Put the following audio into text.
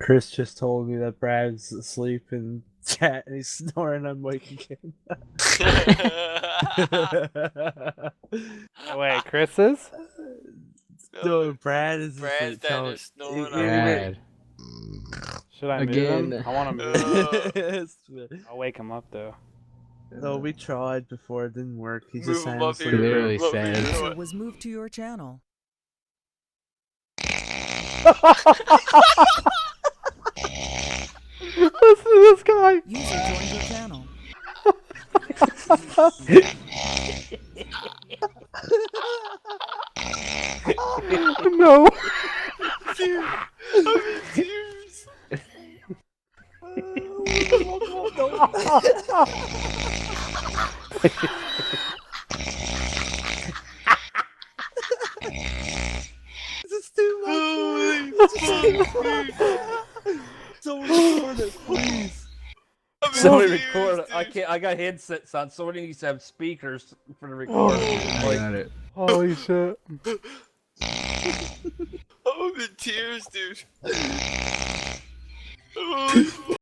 Chris just told me that Brad's asleep in chat and he's snoring. I'm waking him. Wait, Chris is? No, Brad is Brad's asleep. down there snoring. Brad. Should I move Again. him? I want to move him. Yes. I'll wake him up though. No, we tried before. It didn't work. He Move just him had up asleep. here. Clearly Move him up sad. here. User was moved to your channel. Listen to this guy. User joined your channel. No. Dude, I'm in tears. This is too much. Holy fuck, dude. Someone record it, please. I'm in Somebody tears, record. dude. I can't. I got headsets on. Somebody needs to have speakers for the recording. I got it. Holy shit. I'm in tears, dude. Oh,